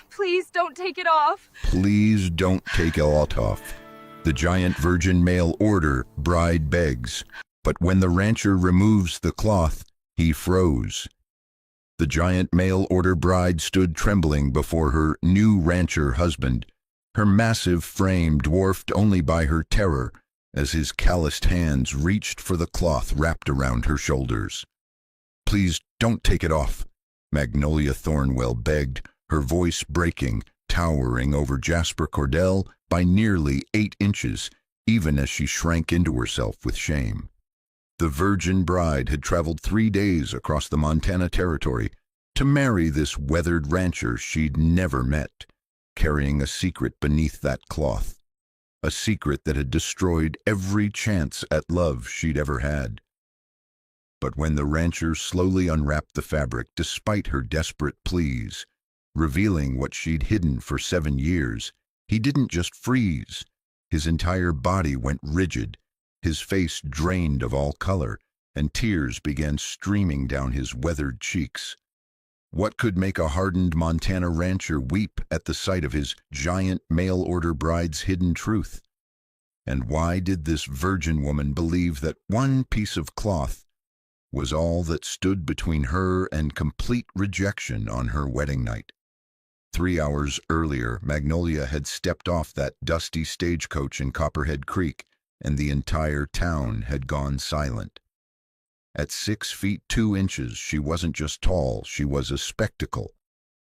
Please don't take it off. Please don't take it off. The giant virgin mail order bride begs, but when the rancher removes the cloth, he froze. The giant mail order bride stood trembling before her new rancher husband, her massive frame dwarfed only by her terror as his calloused hands reached for the cloth wrapped around her shoulders. Please don't take it off, Magnolia Thornwell begged, her voice breaking, towering over Jasper Cordell by nearly 8 inches, even as she shrank into herself with shame. The virgin bride had traveled 3 days across the Montana Territory to marry this weathered rancher she'd never met, carrying a secret beneath that cloth, a secret that had destroyed every chance at love she'd ever had. But when the rancher slowly unwrapped the fabric despite her desperate pleas, revealing what she'd hidden for 7 years, he didn't just freeze. His entire body went rigid, his face drained of all color, and tears began streaming down his weathered cheeks. What could make a hardened Montana rancher weep at the sight of his giant mail-order bride's hidden truth? And why did this virgin woman believe that one piece of cloth was all that stood between her and complete rejection on her wedding night? 3 hours earlier, Magnolia had stepped off that dusty stagecoach in Copperhead Creek, and the entire town had gone silent. At 6 feet 2 inches, she wasn't just tall, she was a spectacle.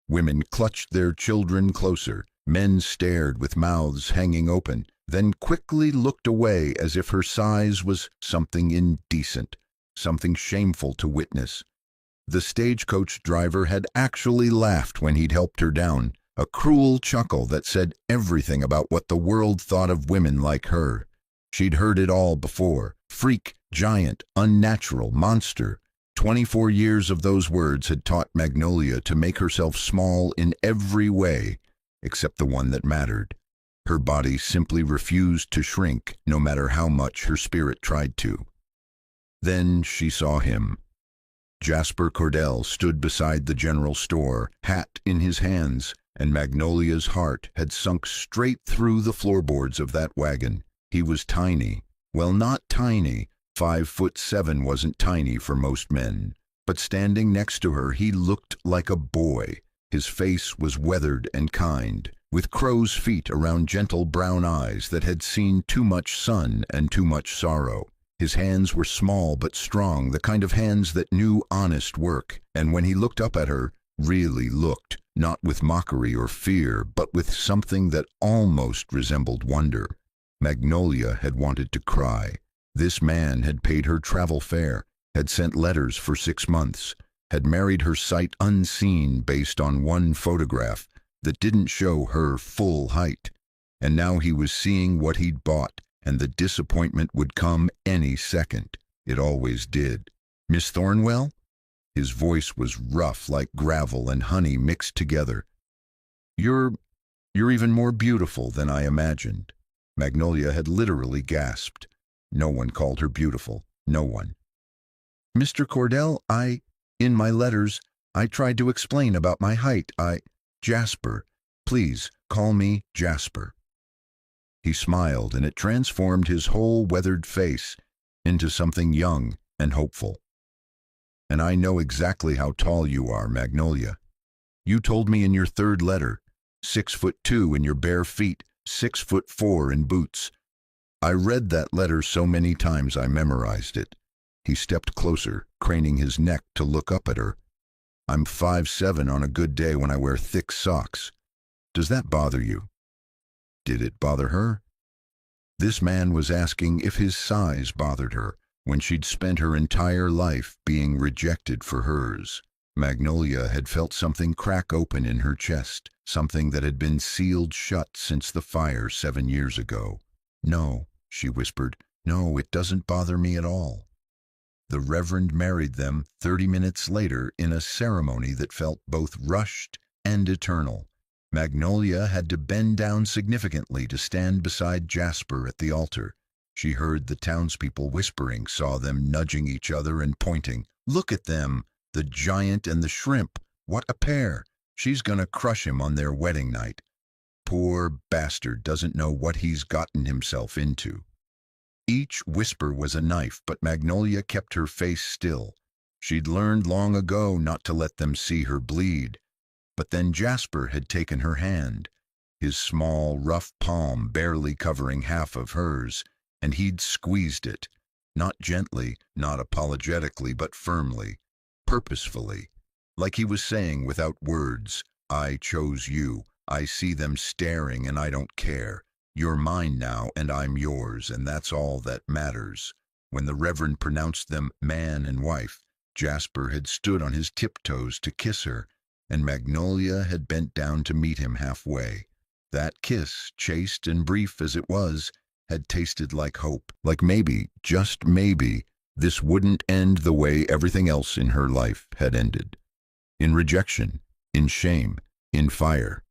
Women clutched their children closer, men stared with mouths hanging open, then quickly looked away as if her size was something indecent, something shameful to witness. The stagecoach driver had actually laughed when he'd helped her down, a cruel chuckle that said everything about what the world thought of women like her. She'd heard it all before: freak, giant, unnatural, monster. 24 years of those words had taught Magnolia to make herself small in every way, except the one that mattered. Her body simply refused to shrink, no matter how much her spirit tried to. Then she saw him. Jasper Cordell stood beside the general store, hat in his hands, and Magnolia's heart had sunk straight through the floorboards of that wagon. He was tiny. Well, not tiny. 5'7" wasn't tiny for most men. But standing next to her, he looked like a boy. His face was weathered and kind, with crow's feet around gentle brown eyes that had seen too much sun and too much sorrow. His hands were small but strong, the kind of hands that knew honest work. And when he looked up at her, really looked, not with mockery or fear, but with something that almost resembled wonder. Magnolia had wanted to cry. This man had paid her travel fare, had sent letters for 6 months, had married her sight unseen based on one photograph that didn't show her full height. And now he was seeing what he'd bought, and the disappointment would come any second. It always did. Miss Thornwell? His voice was rough like gravel and honey mixed together. You're even more beautiful than I imagined. Magnolia had literally gasped. No one called her beautiful. No one. Mr. Cordell, in my letters, I tried to explain about my height. Jasper. Please, call me Jasper. He smiled, and it transformed his whole weathered face into something young and hopeful. And I know exactly how tall you are, Magnolia. You told me in your 3rd letter, 6'2" in your bare feet, 6'4" in boots. I read that letter so many times I memorized it. He stepped closer, craning his neck to look up at her. I'm 5'7" on a good day when I wear thick socks. Does that bother you? Did it bother her? This man was asking if his size bothered her, when she'd spent her entire life being rejected for hers. Magnolia had felt something crack open in her chest, something that had been sealed shut since the fire 7 years ago. No, she whispered, no, it doesn't bother me at all. The Reverend married them 30 minutes later in a ceremony that felt both rushed and eternal. Magnolia had to bend down significantly to stand beside Jasper at the altar. She heard the townspeople whispering, saw them nudging each other and pointing. Look at them, the giant and the shrimp. What a pair! She's gonna crush him on their wedding night. Poor bastard doesn't know what he's gotten himself into. Each whisper was a knife, but Magnolia kept her face still. She'd learned long ago not to let them see her bleed. But then Jasper had taken her hand, his small, rough palm barely covering half of hers, and he'd squeezed it, not gently, not apologetically, but firmly, purposefully, like he was saying without words, "I chose you. I see them staring and I don't care. You're mine now and I'm yours, and that's all that matters." When the Reverend pronounced them man and wife, Jasper had stood on his tiptoes to kiss her, and Magnolia had bent down to meet him halfway. That kiss, chaste and brief as it was, had tasted like hope, like maybe, just maybe, this wouldn't end the way everything else in her life had ended. In rejection, in shame, in fire.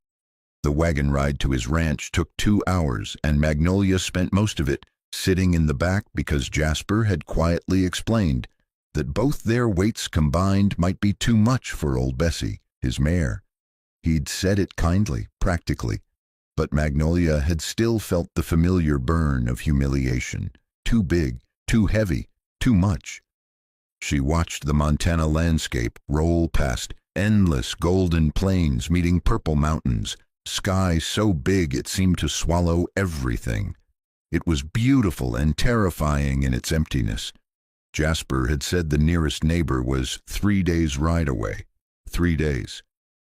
The wagon ride to his ranch took 2 hours, and Magnolia spent most of it sitting in the back because Jasper had quietly explained that both their weights combined might be too much for old Bessie, his mare. He'd said it kindly, practically, but Magnolia had still felt the familiar burn of humiliation. Too big, too heavy, too much. She watched the Montana landscape roll past, endless golden plains meeting purple mountains, sky so big it seemed to swallow everything. It was beautiful and terrifying in its emptiness. Jasper had said the nearest neighbor was 3 days' ride away. 3 days.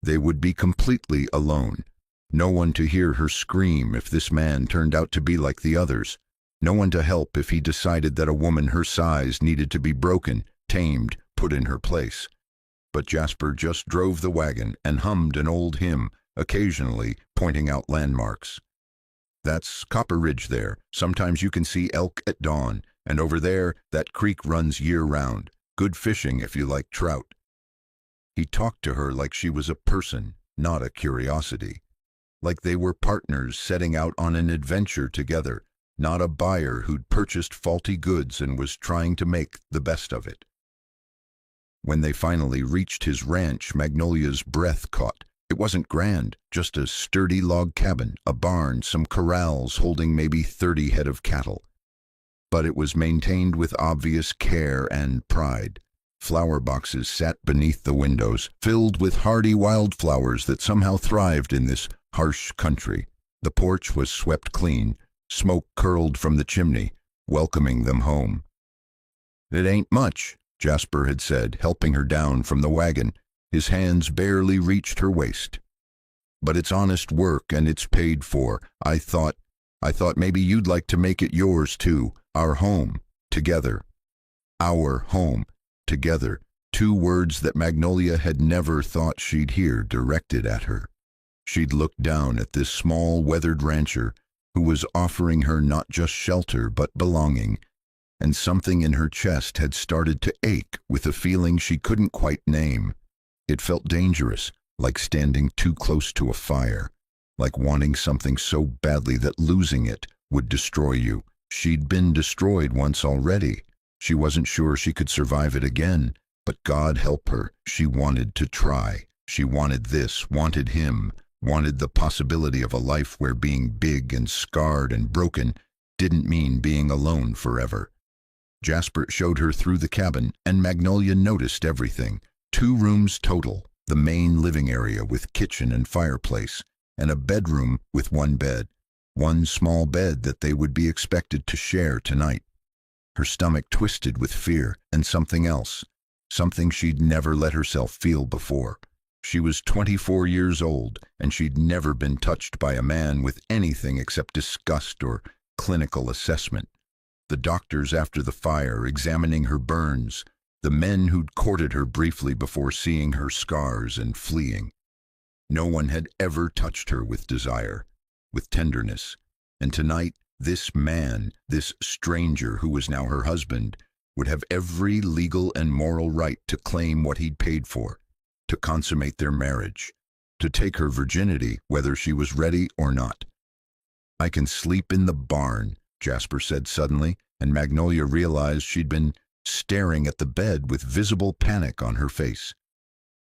They would be completely alone. No one to hear her scream if this man turned out to be like the others. No one to help if he decided that a woman her size needed to be broken, tamed, put in her place. But Jasper just drove the wagon and hummed an old hymn, occasionally pointing out landmarks. "That's Copper Ridge there. Sometimes you can see elk at dawn. And over there, that creek runs year-round. Good fishing if you like trout." He talked to her like she was a person, not a curiosity. Like they were partners setting out on an adventure together, not a buyer who'd purchased faulty goods and was trying to make the best of it. When they finally reached his ranch, Magnolia's breath caught. It wasn't grand, just a sturdy log cabin, a barn, some corrals holding maybe 30 head of cattle. But it was maintained with obvious care and pride. Flower boxes sat beneath the windows, filled with hardy wildflowers that somehow thrived in this harsh country. The porch was swept clean, smoke curled from the chimney, welcoming them home. "It ain't much," Jasper had said, helping her down from the wagon. His hands barely reached her waist. "But it's honest work and it's paid for. I thought maybe you'd like to make it yours too. Our home, together." Our home, together. 2 words that Magnolia had never thought she'd hear directed at her. She'd looked down at this small, weathered rancher who was offering her not just shelter but belonging, and something in her chest had started to ache with a feeling she couldn't quite name. It felt dangerous, like standing too close to a fire, like wanting something so badly that losing it would destroy you. She'd been destroyed once already. She wasn't sure she could survive it again, but God help her, she wanted to try. She wanted this, wanted him, wanted the possibility of a life where being big and scarred and broken didn't mean being alone forever. Jasper showed her through the cabin, and Magnolia noticed everything. 2 rooms total, the main living area with kitchen and fireplace, and a bedroom with 1 bed. 1 small bed that they would be expected to share tonight. Her stomach twisted with fear and something else, something she'd never let herself feel before. She was 24 years old, and she'd never been touched by a man with anything except disgust or clinical assessment. The doctors after the fire examining her burns, the men who'd courted her briefly before seeing her scars and fleeing. No one had ever touched her with desire, with tenderness, and tonight this man, this stranger who was now her husband, would have every legal and moral right to claim what he'd paid for, to consummate their marriage, to take her virginity whether she was ready or not. "I can sleep in the barn," Jasper said suddenly, and Magnolia realized she'd been staring at the bed with visible panic on her face.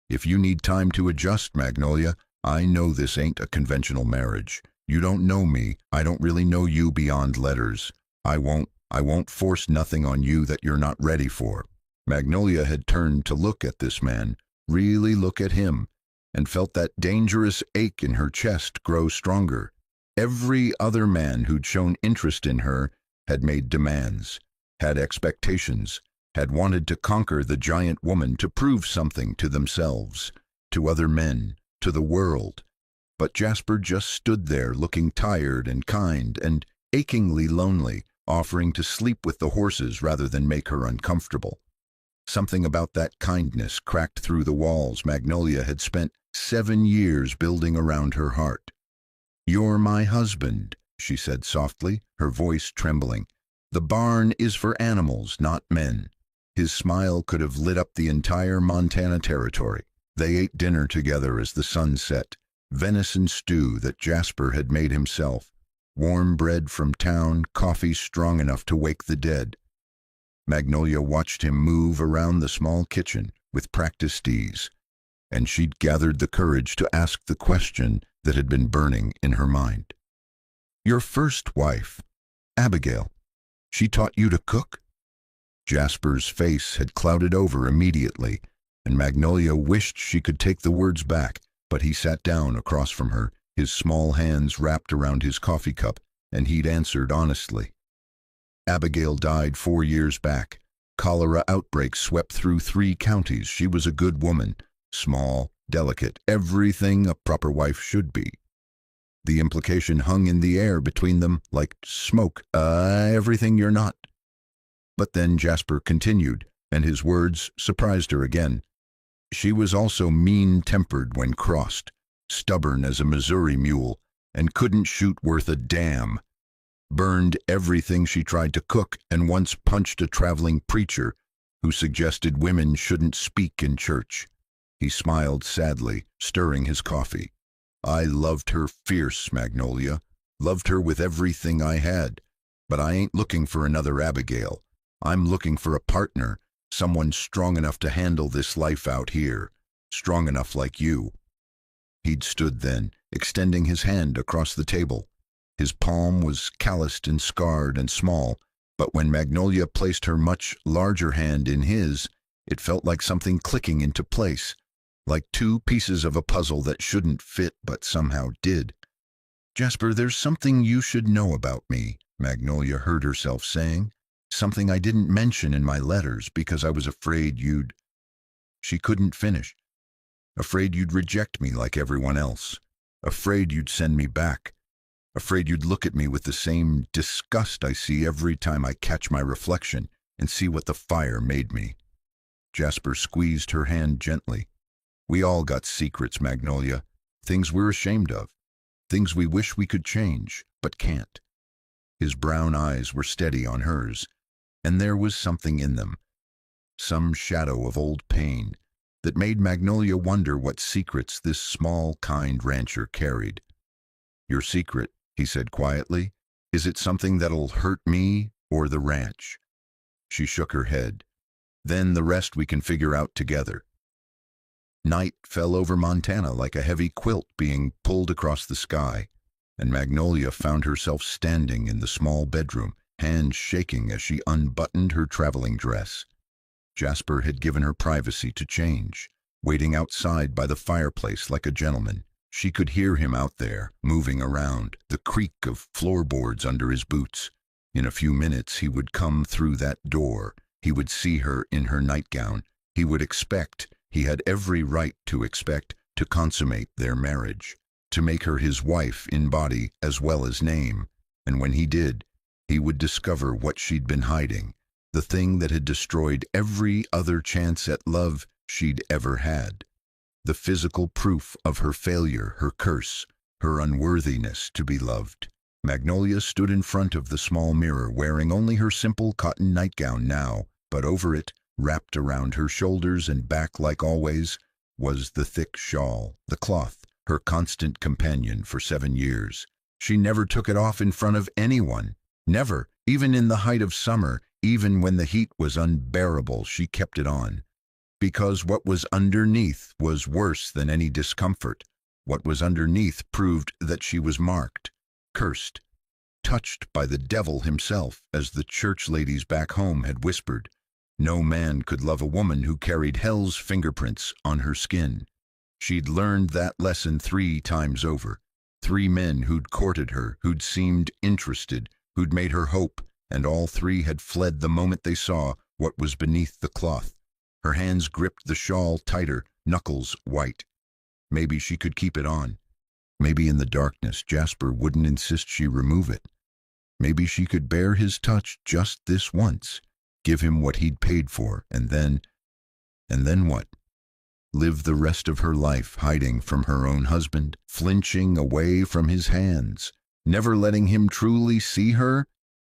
If you need time to adjust, Magnolia, I know this ain't a conventional marriage. You don't know me. I don't really know you beyond letters. I won't force nothing on you that you're not ready for." Magnolia had turned to look at this man, really look at him, and felt that dangerous ache in her chest grow stronger. Every other man who'd shown interest in her had made demands, had expectations, had wanted to conquer the giant woman, to prove something to themselves, to other men, to the world. But Jasper just stood there looking tired and kind and achingly lonely, offering to sleep with the horses rather than make her uncomfortable. Something about that kindness cracked through the walls Magnolia had spent 7 years building around her heart. "You're my husband," she said softly, her voice trembling. "The barn is for animals, not men." His smile could have lit up the entire Montana territory. They ate dinner together as the sun set, venison stew that Jasper had made himself, warm bread from town, coffee strong enough to wake the dead. Magnolia watched him move around the small kitchen with practiced ease, and she'd gathered the courage to ask the question that had been burning in her mind. "Your first wife, Abigail, she taught you to cook?" Jasper's face had clouded over immediately, and Magnolia wished she could take the words back, but he sat down across from her, his small hands wrapped around his coffee cup, and he'd answered honestly. "Abigail died 4 years back. Cholera outbreaks swept through 3 counties. She was a good woman, small, delicate, everything a proper wife should be." The implication hung in the air between them like smoke. Everything you're not." But then Jasper continued, and his words surprised her again. "She was also mean-tempered when crossed, stubborn as a Missouri mule, and couldn't shoot worth a damn. Burned everything she tried to cook, and once punched a traveling preacher who suggested women shouldn't speak in church." He smiled sadly, stirring his coffee. "I loved her fierce, Magnolia. Loved her with everything I had. But I ain't looking for another Abigail. I'm looking for a partner, someone strong enough to handle this life out here. Strong enough like you." He'd stood then, extending his hand across the table. His palm was calloused and scarred and small, but when Magnolia placed her much larger hand in his, it felt like something clicking into place, like 2 pieces of a puzzle that shouldn't fit but somehow did. "Jasper, there's something you should know about me," Magnolia heard herself saying. "Something I didn't mention in my letters because I was afraid you'd—" She couldn't finish. "Afraid you'd reject me like everyone else. Afraid you'd send me back. Afraid you'd look at me with the same disgust I see every time I catch my reflection and see what the fire made me." Jasper squeezed her hand gently. "We all got secrets, Magnolia. Things we're ashamed of. Things we wish we could change, but can't." His brown eyes were steady on hers, and there was something in them, some shadow of old pain, that made Magnolia wonder what secrets this small, kind rancher carried. "Your secret," he said quietly, "is it something that'll hurt me or the ranch?" She shook her head. "Then the rest we can figure out together." Night fell over Montana like a heavy quilt being pulled across the sky, and Magnolia found herself standing in the small bedroom, hands shaking as she unbuttoned her traveling dress. Jasper had given her privacy to change, waiting outside by the fireplace like a gentleman. She could hear him out there, moving around, the creak of floorboards under his boots. In a few minutes he would come through that door. He would see her in her nightgown. He would expect, he had every right to expect, to consummate their marriage, to make her his wife in body as well as name. And when he did, he would discover what she'd been hiding, the thing that had destroyed every other chance at love she'd ever had. The physical proof of her failure, her curse, her unworthiness to be loved. Magnolia stood in front of the small mirror, wearing only her simple cotton nightgown now, but over it, wrapped around her shoulders and back like always, was the thick shawl, the cloth, her constant companion for 7 years. She never took it off in front of anyone. Never, even in the height of summer, even when the heat was unbearable, she kept it on. Because what was underneath was worse than any discomfort. What was underneath proved that she was marked, cursed, touched by the devil himself, as the church ladies back home had whispered. No man could love a woman who carried hell's fingerprints on her skin. She'd learned that lesson 3 times over. 3 men who'd courted her, who'd seemed interested, who'd made her hope, and all 3 had fled the moment they saw what was beneath the cloth. Her hands gripped the shawl tighter, knuckles white. Maybe she could keep it on. Maybe in the darkness Jasper wouldn't insist she remove it. Maybe she could bear his touch just this once, give him what he'd paid for, and then what? Live the rest of her life hiding from her own husband, flinching away from his hands, never letting him truly see her?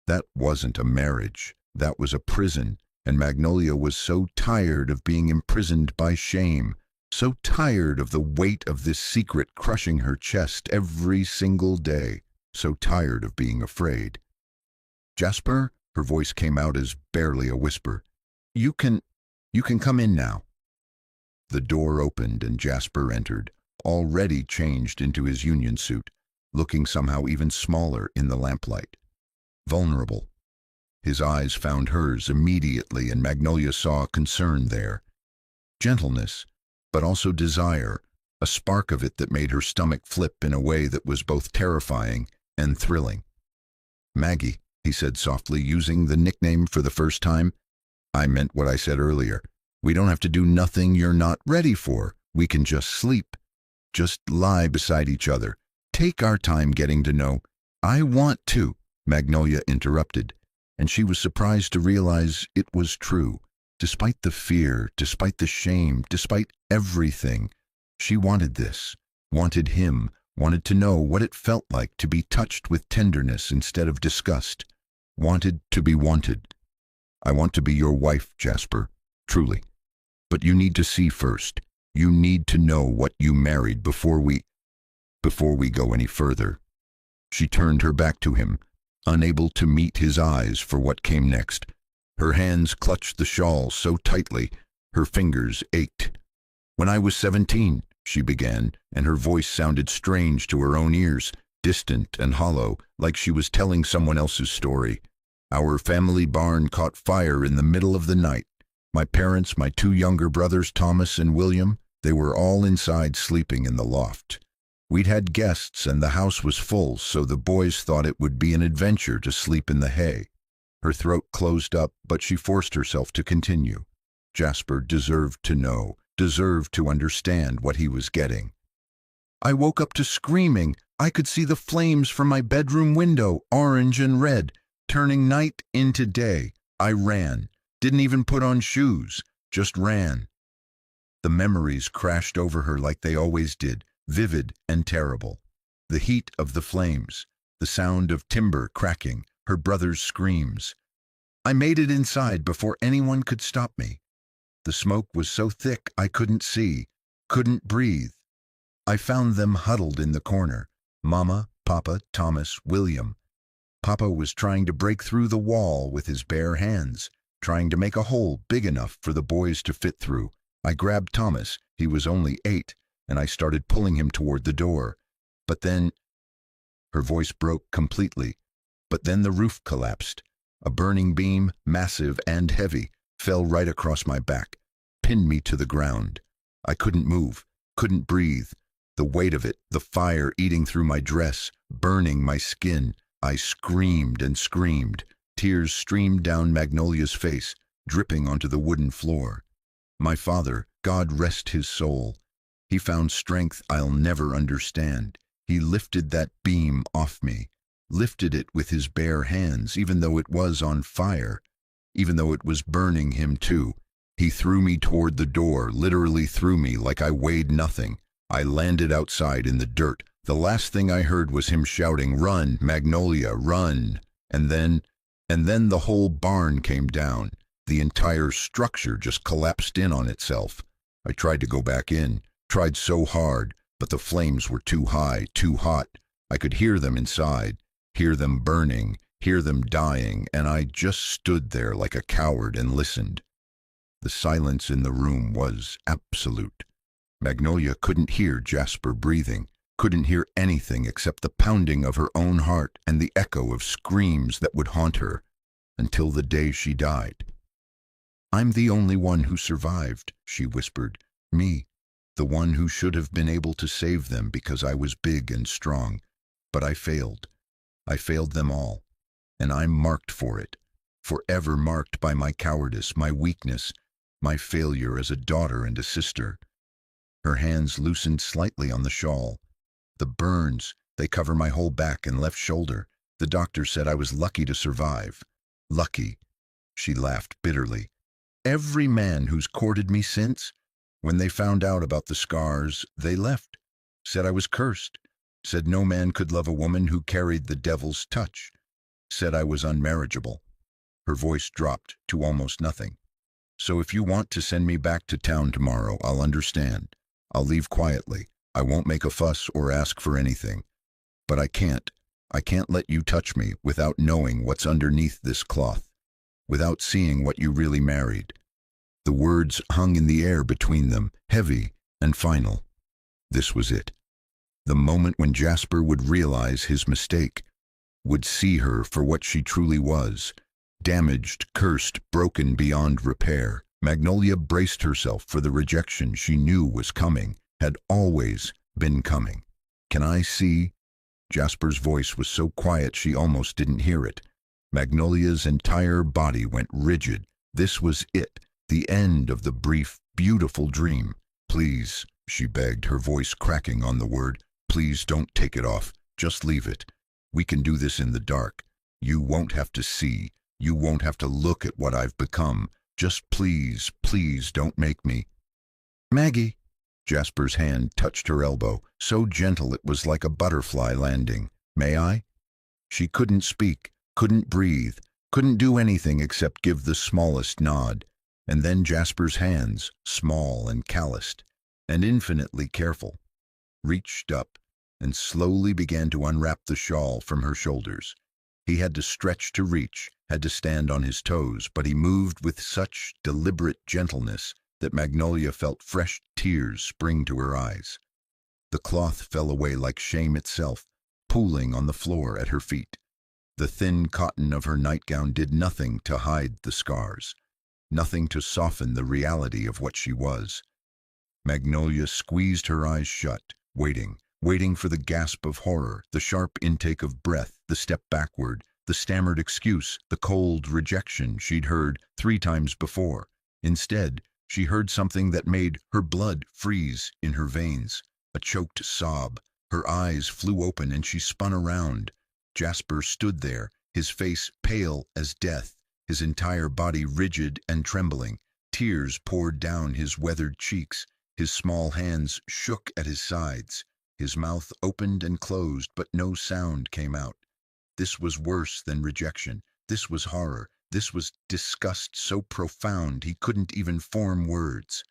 That wasn't a marriage. That was a prison, and Magnolia was so tired of being imprisoned by shame, so tired of the weight of this secret crushing her chest every single day, so tired of being afraid. "Jasper," her voice came out as barely a whisper. You can come in now." The door opened and Jasper entered, already changed into his union suit, looking somehow even smaller in the lamplight. Vulnerable. His eyes found hers immediately, and Magnolia saw concern there. Gentleness, but also desire, a spark of it that made her stomach flip in a way that was both terrifying and thrilling. "Maggie," he said softly, using the nickname for the first time. "I meant what I said earlier. We don't have to do nothing you're not ready for. We can just sleep. Just lie beside each other. Take our time getting to know." "I want to," Magnolia interrupted, and she was surprised to realize it was true. Despite the fear, despite the shame, despite everything, she wanted this, wanted him, wanted to know what it felt like to be touched with tenderness instead of disgust, wanted to be wanted. "I want to be your wife, Jasper, truly. But you need to see first. You need to know what you married before we go any further." She turned her back to him, unable to meet his eyes for what came next. Her hands clutched the shawl so tightly, her fingers ached. "When I was 17, she began, and her voice sounded strange to her own ears, distant and hollow, like she was telling someone else's story. "Our family barn caught fire in the middle of the night. My parents, my 2 younger brothers, Thomas and William, they were all inside sleeping in the loft. We'd had guests and the house was full, so the boys thought it would be an adventure to sleep in the hay." Her throat closed up, but she forced herself to continue. Jasper deserved to know, deserved to understand what he was getting. "I woke up to screaming. I could see the flames from my bedroom window, orange and red, turning night into day. I ran. Didn't even put on shoes, just ran." The memories crashed over her like they always did, vivid and terrible. The heat of the flames, the sound of timber cracking, her brother's screams. "I made it inside before anyone could stop me. The smoke was so thick I couldn't see, couldn't breathe. I found them huddled in the corner. Mama, Papa, Thomas, William. Papa was trying to break through the wall with his bare hands, trying to make a hole big enough for the boys to fit through. I grabbed Thomas, he was only 8, and I started pulling him toward the door. But then..." Her voice broke completely. "But then the roof collapsed. A burning beam, massive and heavy, fell right across my back, pinned me to the ground. I couldn't move, couldn't breathe. The weight of it, the fire eating through my dress, burning my skin. I screamed and screamed. Tears streamed down Magnolia's face, dripping onto the wooden floor. My father, God rest his soul, he found strength I'll never understand. He lifted that beam off me, lifted it with his bare hands, even though it was on fire, even though it was burning him too. He threw me toward the door, literally threw me like I weighed nothing. I landed outside in the dirt. The last thing I heard was him shouting, 'Run, Magnolia, run!' And then the whole barn came down. The entire structure just collapsed in on itself. I tried to go back in, tried so hard, but the flames were too high, too hot. I could hear them inside, hear them burning, hear them dying, and I just stood there like a coward and listened. The silence in the room was absolute. Magnolia couldn't hear Jasper breathing, couldn't hear anything except the pounding of her own heart and the echo of screams that would haunt her until the day she died. "I'm the only one who survived," she whispered. "Me, the one who should have been able to save them because I was big and strong. But I failed. I failed them all. And I'm marked for it. Forever marked by my cowardice, my weakness, my failure as a daughter and a sister." Her hands loosened slightly on the shawl. "The burns, they cover my whole back and left shoulder. The doctor said I was lucky to survive." "Lucky?" She laughed bitterly. "Every man who's courted me since, when they found out about the scars, they left. Said I was cursed. Said no man could love a woman who carried the devil's touch. Said I was unmarriageable." Her voice dropped to almost nothing. "So if you want to send me back to town tomorrow, I'll understand. I'll leave quietly. I won't make a fuss or ask for anything. But I can't let you touch me without knowing what's underneath this cloth, without seeing what you really married." The words hung in the air between them, heavy and final. This was it. The moment when Jasper would realize his mistake, would see her for what she truly was, damaged, cursed, broken beyond repair. Magnolia braced herself for the rejection she knew was coming, had always been coming. "Can I see?" Jasper's voice was so quiet she almost didn't hear it. Magnolia's entire body went rigid. This was it, the end of the brief, beautiful dream. "Please," she begged, her voice cracking on the word. "Please don't take it off. Just leave it. We can do this in the dark. You won't have to see. You won't have to look at what I've become. Just please, please don't make me." "Maggie." Jasper's hand touched her elbow, so gentle it was like a butterfly landing. "May I?" She couldn't speak, couldn't breathe, couldn't do anything except give the smallest nod. And then Jasper's hands, small and calloused, and infinitely careful, reached up and slowly began to unwrap the shawl from her shoulders. He had to stretch to reach, had to stand on his toes, but he moved with such deliberate gentleness that Magnolia felt fresh tears spring to her eyes. The cloth fell away like shame itself, pooling on the floor at her feet. The thin cotton of her nightgown did nothing to hide the scars, nothing to soften the reality of what she was. Magnolia squeezed her eyes shut, waiting for the gasp of horror, the sharp intake of breath, the step backward, the stammered excuse, the cold rejection she'd heard 3 times before. Instead, she heard something that made her blood freeze in her veins, a choked sob. Her eyes flew open and she spun around. Jasper stood there, his face pale as death, his entire body rigid and trembling. Tears poured down his weathered cheeks. His small hands shook at his sides. His mouth opened and closed, but no sound came out. This was worse than rejection. This was horror. This was disgust so profound he couldn't even form words.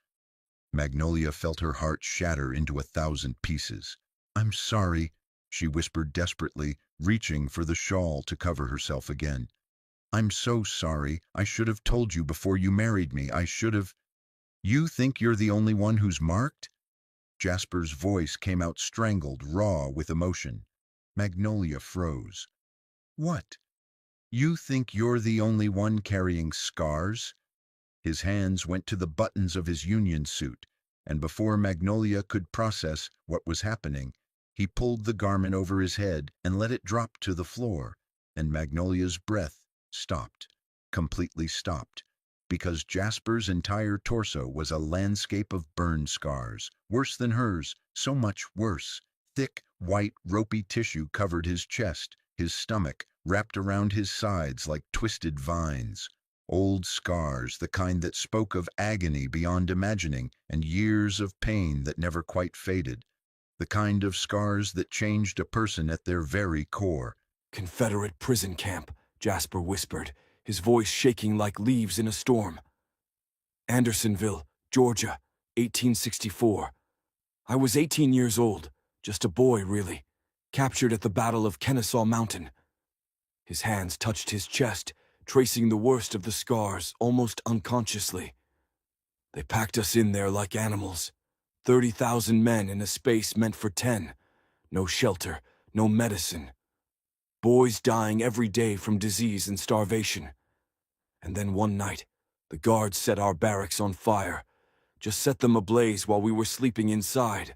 Magnolia felt her heart shatter into 1,000 pieces. "I'm sorry," she whispered desperately, reaching for the shawl to cover herself again. "I'm so sorry. I should have told you before you married me. I should have—" "You think you're the only one who's marked?" Jasper's voice came out strangled, raw with emotion. Magnolia froze. "What? You think you're the only one carrying scars?" His hands went to the buttons of his union suit, and before Magnolia could process what was happening, he pulled the garment over his head and let it drop to the floor, and Magnolia's breath stopped, completely stopped, because Jasper's entire torso was a landscape of burn scars, worse than hers, so much worse. Thick, white, ropey tissue covered his chest, his stomach, wrapped around his sides like twisted vines. Old scars, the kind that spoke of agony beyond imagining and years of pain that never quite faded. The kind of scars that changed a person at their very core. "Confederate prison camp," Jasper whispered, his voice shaking like leaves in a storm. "Andersonville, Georgia, 1864. I was 18 years old, just a boy, really, captured at the Battle of Kennesaw Mountain." His hands touched his chest, tracing the worst of the scars almost unconsciously. They packed us in there like animals. 30,000 men in a space meant for 10. No shelter, no medicine. Boys dying every day from disease and starvation. And then one night, the guards set our barracks on fire. Just set them ablaze while we were sleeping inside.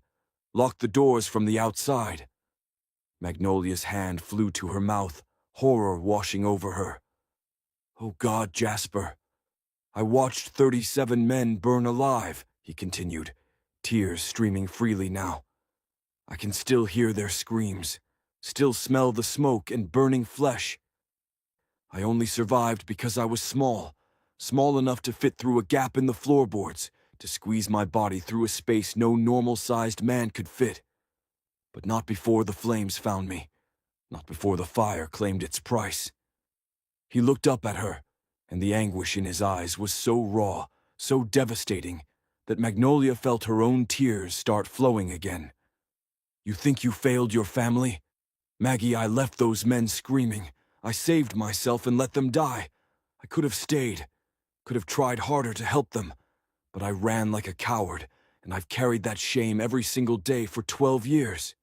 Locked the doors from the outside. Magnolia's hand flew to her mouth, horror washing over her. "Oh God, Jasper. I watched 37 men burn alive," he continued, tears streaming freely now. "I can still hear their screams, still smell the smoke and burning flesh. I only survived because I was small, small enough to fit through a gap in the floorboards, to squeeze my body through a space no normal-sized man could fit. But not before the flames found me, not before the fire claimed its price." He looked up at her, and the anguish in his eyes was so raw, so devastating, that Magnolia felt her own tears start flowing again. "You think you failed your family? Maggie, I left those men screaming. I saved myself and let them die. I could have stayed, could have tried harder to help them, but I ran like a coward, and I've carried that shame every single day for 12 years.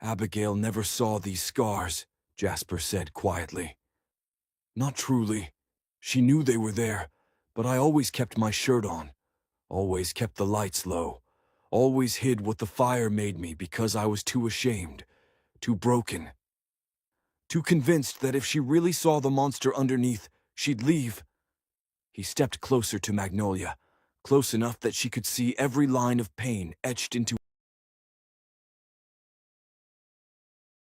"Abigail never saw these scars," Jasper said quietly. "Not truly. She knew they were there, but I always kept my shirt on, always kept the lights low, always hid what the fire made me because I was too ashamed, too broken, too convinced that if she really saw the monster underneath, she'd leave." He stepped closer to Magnolia, close enough that she could see every line of pain etched into